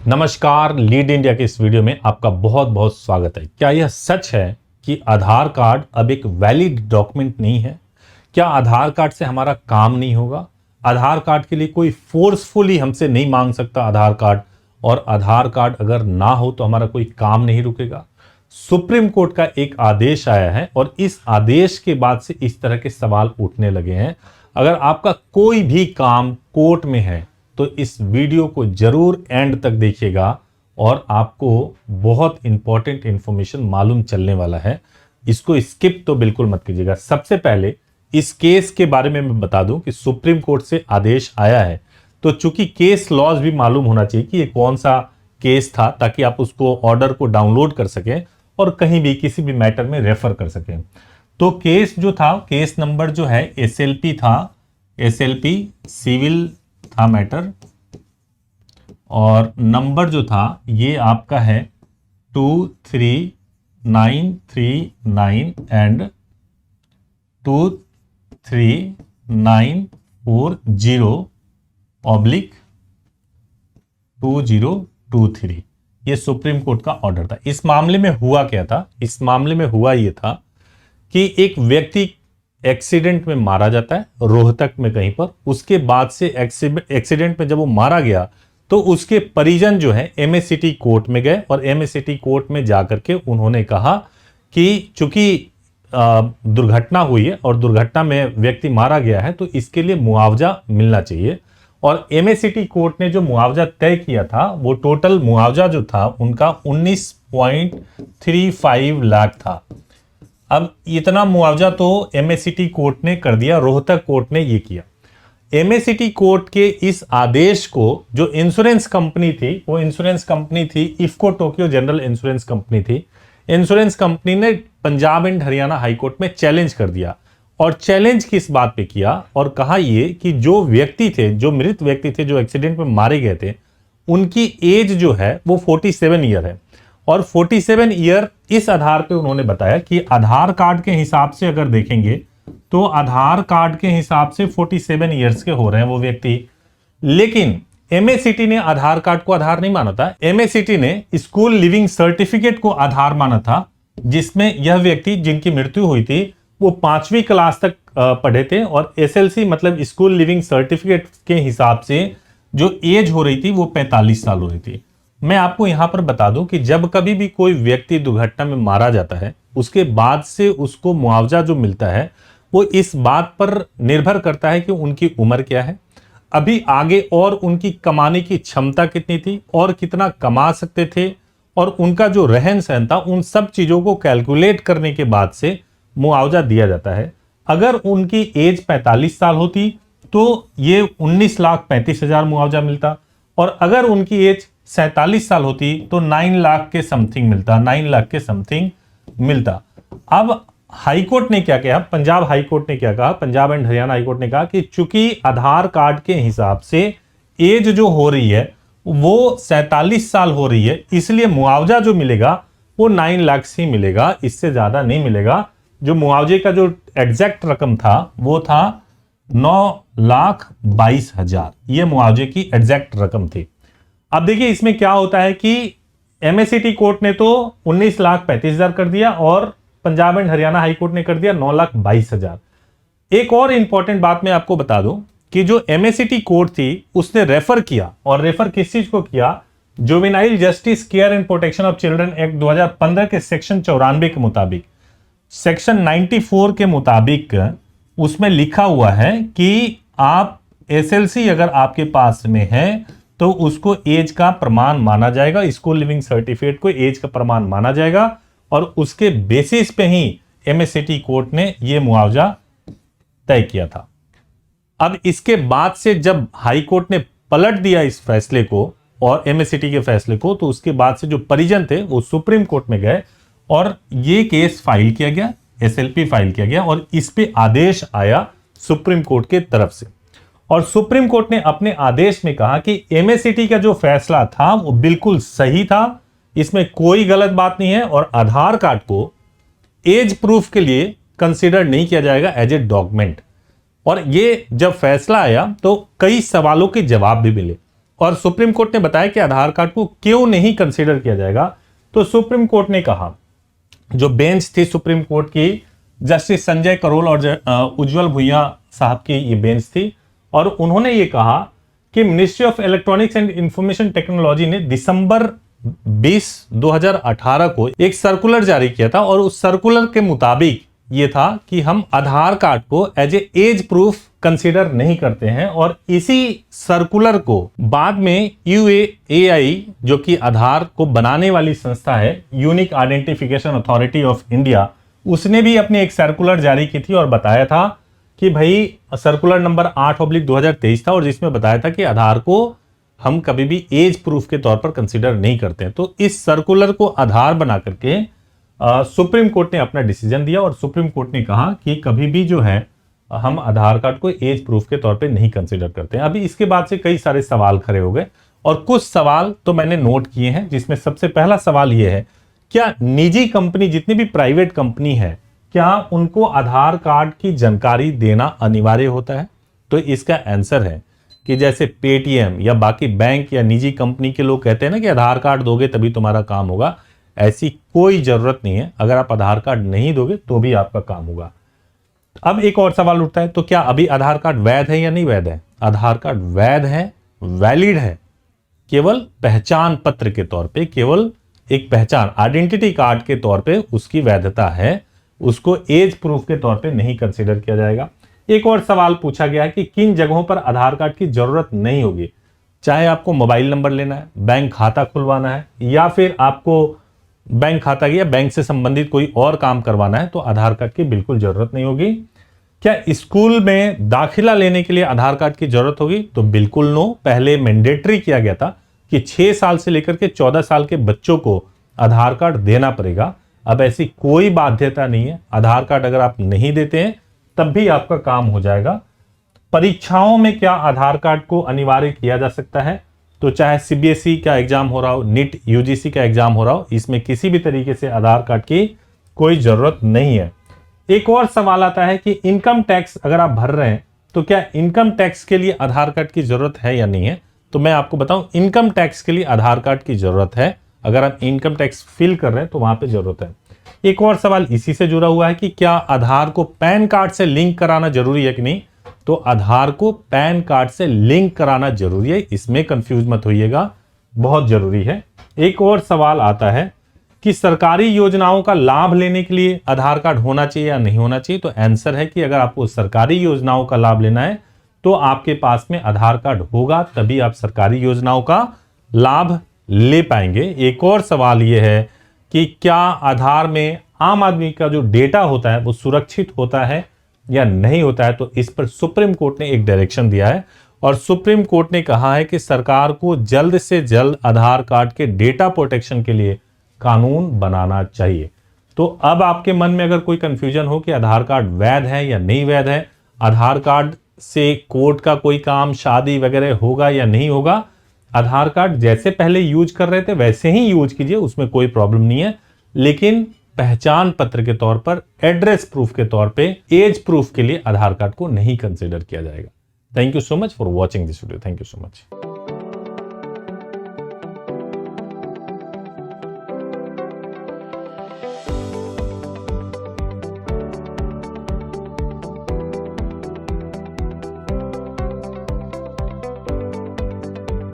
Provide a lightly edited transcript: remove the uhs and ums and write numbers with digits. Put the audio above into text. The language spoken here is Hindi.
नमस्कार, लीड इंडिया के इस वीडियो में आपका बहुत बहुत स्वागत है। क्या यह सच है कि आधार कार्ड अब एक वैलिड डॉक्यूमेंट नहीं है? क्या आधार कार्ड से हमारा काम नहीं होगा? आधार कार्ड के लिए कोई फोर्सफुली हमसे नहीं मांग सकता आधार कार्ड, और आधार कार्ड अगर ना हो तो हमारा कोई काम नहीं रुकेगा? सुप्रीम कोर्ट का एक आदेश आया है और इस आदेश के बाद से इस तरह के सवाल उठने लगे हैं। अगर आपका कोई भी काम कोर्ट में है तो इस वीडियो को जरूर एंड तक देखिएगा और आपको बहुत इंपॉर्टेंट इंफॉर्मेशन मालूम चलने वाला है। इसको स्किप तो बिल्कुल मत कीजिएगा। सबसे पहले इस केस के बारे में मैं बता दूं कि सुप्रीम कोर्ट से आदेश आया है, तो चूंकि केस लॉज भी मालूम होना चाहिए कि ये कौन सा केस था, ताकि आप उसको ऑर्डर को डाउनलोड कर सकें और कहीं भी किसी भी मैटर में रेफर कर सकें। तो केस जो था, केस नंबर जो है एसएलपी था, एसएलपी सिविल था मैटर, और नंबर जो था ये आपका है 23939 एंड 23940/2023। ये सुप्रीम कोर्ट का ऑर्डर था। इस मामले में हुआ क्या था? इस मामले में हुआ ये था कि एक व्यक्ति एक्सीडेंट में मारा जाता है रोहतक में कहीं पर। उसके बाद से एक्सीडेंट में जब वो मारा गया तो उसके परिजन जो है एमएससीटी कोर्ट में गए और एमएससीटी कोर्ट में जाकर के उन्होंने कहा कि चूंकि दुर्घटना हुई है और दुर्घटना में व्यक्ति मारा गया है तो इसके लिए मुआवजा मिलना चाहिए। और एमएससीटी कोर्ट ने जो मुआवजा तय किया था, वो टोटल मुआवजा जो था उनका 19.35 लाख था। अब इतना मुआवजा तो एमएससीटी कोर्ट ने कर दिया, रोहतक कोर्ट ने ये किया। एमएससीटी कोर्ट के इस आदेश को जो इंश्योरेंस कंपनी थी, वो इंश्योरेंस कंपनी थी IFFCO Tokyo general insurance company थी। इंश्योरेंस कंपनी ने पंजाब एंड हरियाणा हाईकोर्ट में चैलेंज कर दिया। और चैलेंज किस बात पे किया? और कहा ये कि जो व्यक्ति थे, जो मृत व्यक्ति थे, जो एक्सीडेंट में मारे गए थे, उनकी एज जो है वो 47 ईयर है। और 47 ईयर इस आधार पे उन्होंने बताया कि आधार कार्ड के हिसाब से अगर देखेंगे तो आधार कार्ड के हिसाब से 47 ईयर्स के हो रहे हैं वो व्यक्ति। लेकिन एमएससीटी ने आधार कार्ड को आधार नहीं माना था। एमएससीटी ने स्कूल लिविंग सर्टिफिकेट को आधार माना था, जिसमें यह व्यक्ति जिनकी मृत्यु हुई थी वो 5वीं क्लास तक पढ़े थे, और एसएलसी मतलब स्कूल लिविंग सर्टिफिकेट के हिसाब से जो एज हो रही थी वो 45 साल हो रही थी। मैं आपको यहां पर बता दूं कि जब कभी भी कोई व्यक्ति दुर्घटना में मारा जाता है, उसके बाद से उसको मुआवजा जो मिलता है वो इस बात पर निर्भर करता है कि उनकी उम्र क्या है, अभी आगे और उनकी कमाने की क्षमता कितनी थी और कितना कमा सकते थे, और उनका जो रहन सहन था, उन सब चीजों को कैलकुलेट करने के बाद से मुआवजा दिया जाता है। अगर उनकी एज 45 साल होती तो ये 19,35,000 मुआवजा मिलता, और अगर उनकी एज 47 साल होती तो 9 लाख के समथिंग मिलता, 9 लाख के समथिंग मिलता। अब हाईकोर्ट ने क्या किया? पंजाब हाईकोर्ट ने क्या कहा? पंजाब एंड हरियाणा हाईकोर्ट ने कहा कि चूंकि आधार कार्ड के हिसाब से एज जो हो रही है वो 47 साल हो रही है, इसलिए मुआवजा जो मिलेगा वो 9 लाख से ही मिलेगा, इससे ज्यादा नहीं मिलेगा। जो मुआवजे का जो एग्जैक्ट रकम था वो था 9,22,000। ये मुआवजे की एग्जैक्ट रकम थी। अब देखिए इसमें क्या होता है कि एमएससीटी कोर्ट ने तो 19,35,000 कर दिया और पंजाब एंड हरियाणा हाईकोर्ट ने कर दिया 9,22,000। एक और इंपॉर्टेंट बात मैं आपको बता दूं कि जो एमएससीटी कोर्ट थी उसने रेफर किया, और रेफर किस चीज को किया? Juvenile justice care and protection of children act 2015 के सेक्शन 94 के मुताबिक, सेक्शन 94 के मुताबिक उसमें लिखा हुआ है कि आप एसएलसी अगर आपके पास में है तो उसको एज का प्रमाण माना जाएगा, स्कूल लिविंग सर्टिफिकेट को एज का प्रमाण माना जाएगा, और उसके बेसिस पे ही एमएससीटी कोर्ट ने यह मुआवजा तय किया था। अब इसके बाद से जब हाई कोर्ट ने पलट दिया इस फैसले को और एमएससीटी के फैसले को, तो उसके बाद से जो परिजन थे वो सुप्रीम कोर्ट में गए और ये केस फाइल किया गया, एसएलपी फाइल किया गया, और इस पे आदेश आया सुप्रीम कोर्ट के तरफ से। और सुप्रीम कोर्ट ने अपने आदेश में कहा कि एमएससीटी का जो फैसला था वो बिल्कुल सही था, इसमें कोई गलत बात नहीं है, और आधार कार्ड को एज प्रूफ के लिए कंसीडर नहीं किया जाएगा एज ए डॉक्यूमेंट। और ये जब फैसला आया तो कई सवालों के जवाब भी मिले, और सुप्रीम कोर्ट ने बताया कि आधार कार्ड को क्यों नहीं कंसीडर किया जाएगा। तो सुप्रीम कोर्ट ने कहा, जो बेंच थी सुप्रीम कोर्ट की, जस्टिस संजय करोल और उज्जवल भुइयां साहब की ये बेंच थी, और उन्होंने ये कहा कि ministry of electronics and information technology ने दिसंबर 20 2018 को एक सर्कुलर जारी किया था, और उस सर्कुलर के मुताबिक ये था कि हम आधार कार्ड को as a age proof consider नहीं करते हैं। और इसी सर्कुलर को बाद में UAI, जो कि आधार को बनाने वाली संस्था है, unique identification authority of India, उसने भी अपनी एक सर्कुलर जारी की थी और बताया था कि भाई सर्कुलर नंबर 8/2023 था, और जिसमें बताया था कि आधार को हम कभी भी एज प्रूफ के तौर पर कंसीडर नहीं करते हैं। तो इस सर्कुलर को आधार बना करके सुप्रीम कोर्ट ने अपना डिसीजन दिया, और सुप्रीम कोर्ट ने कहा कि कभी भी जो है हम आधार कार्ड को एज प्रूफ के तौर पे नहीं कंसीडर करते हैं। अभी इसके बाद से कई सारे सवाल खड़े हो गए, और कुछ सवाल तो मैंने नोट किए हैं, जिसमें सबसे पहला सवाल यह है, क्या निजी कंपनी, जितनी भी प्राइवेट कंपनी है, क्या उनको आधार कार्ड की जानकारी देना अनिवार्य होता है? तो इसका आंसर है कि जैसे पेटीएम या बाकी बैंक या निजी कंपनी के लोग कहते हैं ना कि आधार कार्ड दोगे तभी तुम्हारा काम होगा, ऐसी कोई जरूरत नहीं है। अगर आप आधार कार्ड नहीं दोगे तो भी आपका काम होगा। अब एक और सवाल उठता है, तो क्या अभी आधार कार्ड वैध है या नहीं वैध है? आधार कार्ड वैध है, वैलिड है, केवल पहचान पत्र के तौर पे, केवल एक पहचान आइडेंटिटी कार्ड के तौर पे उसकी वैधता है, उसको एज प्रूफ के तौर पे नहीं कंसीडर किया जाएगा। एक और सवाल पूछा गया है कि किन जगहों पर आधार कार्ड की जरूरत नहीं होगी, चाहे आपको मोबाइल नंबर लेना है, बैंक खाता खुलवाना है, या फिर आपको बैंक खाता या बैंक से संबंधित कोई और काम करवाना है, तो आधार कार्ड की बिल्कुल जरूरत नहीं होगी। क्या स्कूल में दाखिला लेने के लिए आधार कार्ड की जरूरत होगी? तो बिल्कुल नो। पहले मैंडेटरी किया गया था कि 6 साल से लेकर के 14 साल के बच्चों को आधार कार्ड देना पड़ेगा। अब ऐसी कोई बाध्यता नहीं है। आधार कार्ड अगर आप नहीं देते हैं तब भी आपका काम हो जाएगा। परीक्षाओं में क्या आधार कार्ड को अनिवार्य किया जा सकता है? तो चाहे CBSE का एग्जाम हो रहा हो, नीट UGC का एग्जाम हो रहा हो, इसमें किसी भी तरीके से आधार कार्ड की कोई जरूरत नहीं है। एक और सवाल आता है कि इनकम टैक्स अगर आप भर रहे हैं तो क्या इनकम टैक्स के लिए आधार कार्ड की जरूरत है या नहीं है? तो मैं आपको बताऊं, इनकम टैक्स के लिए आधार कार्ड की जरूरत है। अगर आप इनकम टैक्स फिल कर रहे हैं तो वहां पे जरूरत है। एक और सवाल इसी से जुड़ा हुआ है कि क्या आधार को पैन कार्ड से लिंक कराना जरूरी है कि नहीं? तो आधार को पैन कार्ड से लिंक कराना जरूरी है, इसमें कंफ्यूज मत होइएगा, बहुत जरूरी है। एक और सवाल आता है कि सरकारी योजनाओं का लाभ लेने के लिए आधार कार्ड होना चाहिए या नहीं होना चाहिए? तो आंसर है कि अगर आपको सरकारी योजनाओं का लाभ लेना है तो आपके पास में आधार कार्ड होगा, तभी आप सरकारी योजनाओं का लाभ ले पाएंगे। एक और सवाल यह है कि क्या आधार में आम आदमी का जो डेटा होता है वो सुरक्षित होता है या नहीं होता है? तो इस पर सुप्रीम कोर्ट ने एक डायरेक्शन दिया है, और सुप्रीम कोर्ट ने कहा है कि सरकार को जल्द से जल्द आधार कार्ड के डेटा प्रोटेक्शन के लिए कानून बनाना चाहिए। तो अब आपके मन में अगर कोई कंफ्यूजन हो कि आधार कार्ड वैध है या नहीं वैध है, आधार कार्ड से कोर्ट का कोई काम, शादी वगैरह होगा या नहीं होगा, आधार कार्ड जैसे पहले यूज कर रहे थे वैसे ही यूज कीजिए, उसमें कोई प्रॉब्लम नहीं है। लेकिन पहचान पत्र के तौर पर, एड्रेस प्रूफ के तौर पे, एज प्रूफ के लिए आधार कार्ड को नहीं कंसीडर किया जाएगा। Thank you so much for watching this video. Thank you so much.